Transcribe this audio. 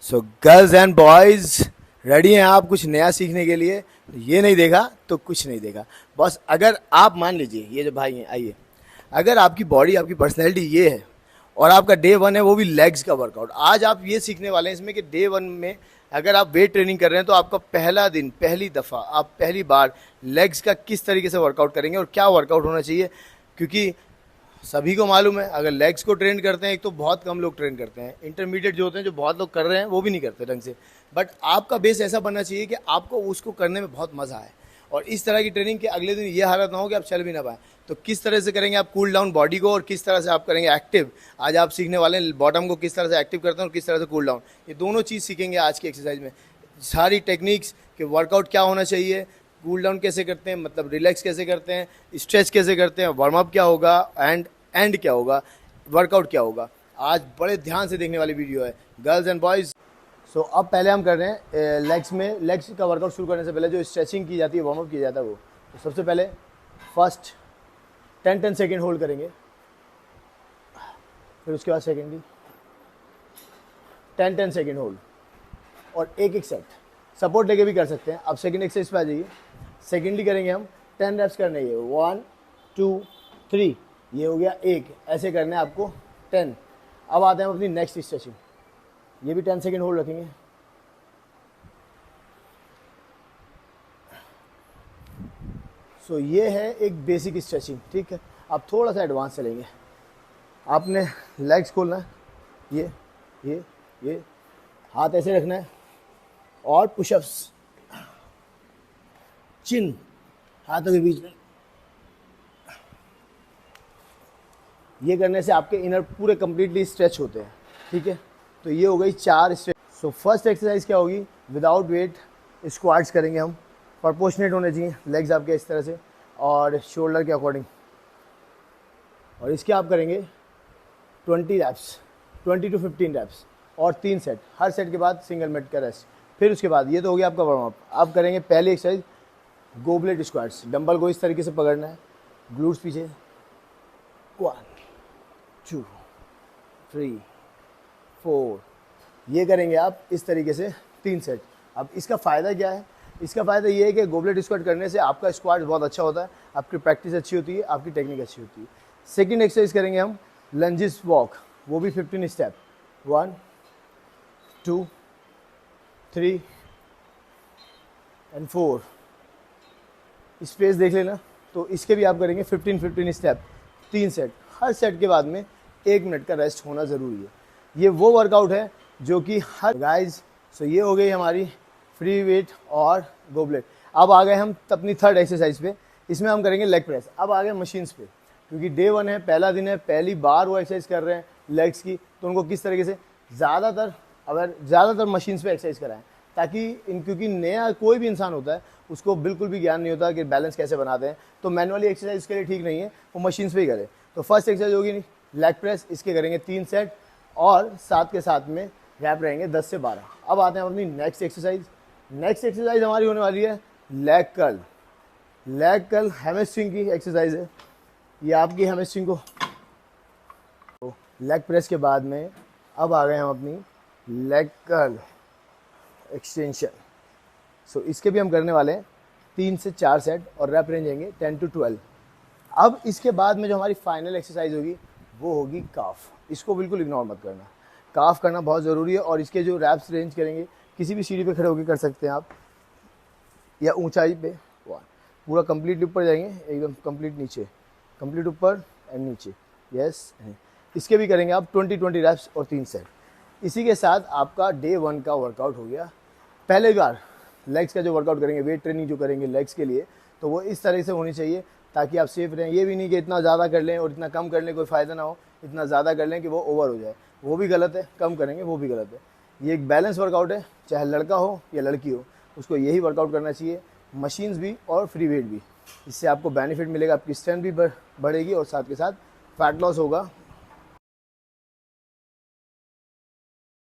So girls and boys, ready हैं आप कुछ नया सीखने के लिए? ये नहीं देखा तो कुछ नहीं देखा। बस अगर आप मान लीजिए, ये जो भाई हैं आइए, अगर आपकी बॉडी आपकी पर्सनैलिटी ये है और आपका डे वन है वो भी लेग्स का वर्कआउट, आज आप ये सीखने वाले हैं इसमें कि डे वन में अगर आप वेट ट्रेनिंग कर रहे हैं तो आपका पहला दिन, पहली दफ़ा आप पहली बार लेग्स का किस तरीके से वर्कआउट करेंगे और क्या वर्कआउट होना चाहिए। क्योंकि सभी को मालूम है अगर लेग्स को ट्रेन करते हैं, एक तो बहुत कम लोग ट्रेन करते हैं, इंटरमीडिएट जो होते हैं जो बहुत लोग कर रहे हैं वो भी नहीं करते ढंग से। बट आपका बेस ऐसा बनना चाहिए कि आपको उसको करने में बहुत मज़ा आए और इस तरह की ट्रेनिंग के अगले दिन ये हालत ना हो कि आप चल भी ना पाए। तो किस तरह से करेंगे आप कूल डाउन बॉडी को और किस तरह से आप करेंगे एक्टिव। आज आप सीखने वाले हैं बॉटम को किस तरह से एक्टिव करते हैं और किस तरह से कूल डाउन, ये दोनों चीज़ सीखेंगे आज की एक्सरसाइज में। सारी टेक्निक्स कि वर्कआउट क्या होना चाहिए, कूल डाउन कैसे करते हैं, मतलब रिलैक्स कैसे करते हैं, स्ट्रेच कैसे करते हैं, वार्म अप क्या होगा एंड क्या होगा, वर्कआउट क्या होगा। आज बड़े ध्यान से देखने वाली वीडियो है गर्ल्स एंड बॉयज़। सो अब पहले हम कर रहे हैं लेग्स का वर्कआउट शुरू करने से पहले जो स्ट्रेचिंग की जाती है, वार्म अप किया जाता है वो। तो सबसे पहले फर्स्ट 10 सेकेंड होल्ड करेंगे, फिर उसके बाद सेकेंडली 10 सेकेंड होल्ड और एक सेट सपोर्ट लेके भी कर सकते हैं। अब सेकेंड एक्सरसाइज पे आ जाइए। सेकेंडली करेंगे हम 10 रेप्स करने हैं, 1 2 3, ये हो गया एक, ऐसे करना है आपको 10। अब आते हैं हम अपनी नेक्स्ट स्ट्रेचिंग, ये भी 10 सेकेंड होल्ड रखेंगे। सो ये है एक बेसिक स्ट्रेचिंग, ठीक है। अब थोड़ा सा एडवांस चलेंगे। आपने लेग्स खोलना है, ये हाथ ऐसे रखना है और पुशअप्स, चिन हाथों के बीच में, ये करने से आपके इनर पूरे कंप्लीटली स्ट्रेच होते हैं, ठीक है। तो ये हो गई 4 स्ट्रेच। सो फर्स्ट एक्सरसाइज क्या होगी, विदाउट वेट स्क्वाट्स करेंगे हम, प्रोपोर्शनेट होने चाहिए लेग्स आपके इस तरह से और शोल्डर के अकॉर्डिंग। और इसके आप करेंगे 20 रैप्स, 20 to 15 रैप्स और 3 सेट, हर सेट के बाद सिंगल मिनट का रेस्ट। फिर उसके बाद ये तो हो गया आपका वार्म अप। आप करेंगे पहली एक्सरसाइज गोबलेट स्क्वाट्स, डंबल को इस तरीके से पकड़ना है, ग्लूट्स पीछे, 1 2 3 4, ये करेंगे आप इस तरीके से 3 सेट। अब इसका फ़ायदा क्या है, इसका फ़ायदा ये है कि गोबलेट स्क्वाट करने से आपका स्क्वाट बहुत अच्छा होता है, आपकी प्रैक्टिस अच्छी होती है, आपकी टेक्निक अच्छी होती है। सेकंड एक्सरसाइज करेंगे हम लंजेस वॉक, वो भी 15 स्टेप, 1 2 3 एंड 4, स्पेस देख लेना। तो इसके भी आप करेंगे 15 स्टेप, 3 सेट, हर सेट के बाद में 1 मिनट का रेस्ट होना ज़रूरी है। ये वो वर्कआउट है जो कि हर गाइज। सो ये हो गई हमारी फ्री वेट और गोबलेट। अब आ गए हम अपनी थर्ड एक्सरसाइज पे, इसमें हम करेंगे लेग प्रेस। अब आ गए मशीन्स पे, क्योंकि डे वन है, पहला दिन है, पहली बार वो एक्सरसाइज कर रहे हैं लेग्स की, तो उनको किस तरीके से ज़्यादातर मशीन्स पे एक्सरसाइज कराएं, ताकि क्योंकि नया कोई भी इंसान होता है उसको बिल्कुल भी ज्ञान नहीं होता कि बैलेंस कैसे बनाते हैं, तो मैनुअली एक्सरसाइज के लिए ठीक नहीं है, वो मशीन्स पे ही करें। तो फर्स्ट एक्सरसाइज होगी लेग प्रेस, इसके करेंगे 3 सेट और साथ के साथ में रैप रहेंगे 10 से 12। अब आते हैं अपनी नेक्स्ट एक्सरसाइज। नेक्स्ट एक्सरसाइज हमारी होने वाली है leg curl. Leg curl hamstring की एक्सरसाइज है, ये आपकी हैमस्ट्रिंग को तो लेग प्रेस के बाद में अब आ गए हम अपनी लेग कर्ल एक्सटेंशन। सो इसके भी हम करने वाले हैं 3 से 4 सेट और रैप रेंज रहेंगे 10 to 12। अब इसके बाद में जो हमारी फाइनल एक्सरसाइज होगी वो होगी काफ। इसको बिल्कुल इग्नोर मत करना, काफ करना बहुत ज़रूरी है। और इसके जो रैप्स रेंज करेंगे किसी भी सीढ़ी पे खड़े होकर कर सकते हैं आप, या ऊंचाई पे, पूरा कंप्लीट ऊपर जाएंगे, एकदम कंप्लीट नीचे, कंप्लीट ऊपर एंड नीचे, यस। इसके भी करेंगे आप 20 रैप्स और 3 सेट। इसी के साथ आपका डे 1 का वर्कआउट हो गया। पहले बार लेग्स का जो वर्कआउट करेंगे, वेट ट्रेनिंग जो करेंगे लेग्स के लिए, तो वो इस तरह से होनी चाहिए ताकि आप सेफ रहें। ये भी नहीं कि इतना ज़्यादा कर लें और इतना कम कर लें, कोई फ़ायदा ना हो, इतना ज़्यादा कर लें कि वो ओवर हो जाए, वो भी गलत है, कम करेंगे वो भी गलत है। ये एक बैलेंस वर्कआउट है, चाहे लड़का हो या लड़की हो, उसको यही वर्कआउट करना चाहिए, मशीन्स भी और फ्री वेट भी। इससे आपको बेनिफिट मिलेगा, आपकी स्ट्रेंथ भी बढ़ेगी और साथ के साथ फैट लॉस होगा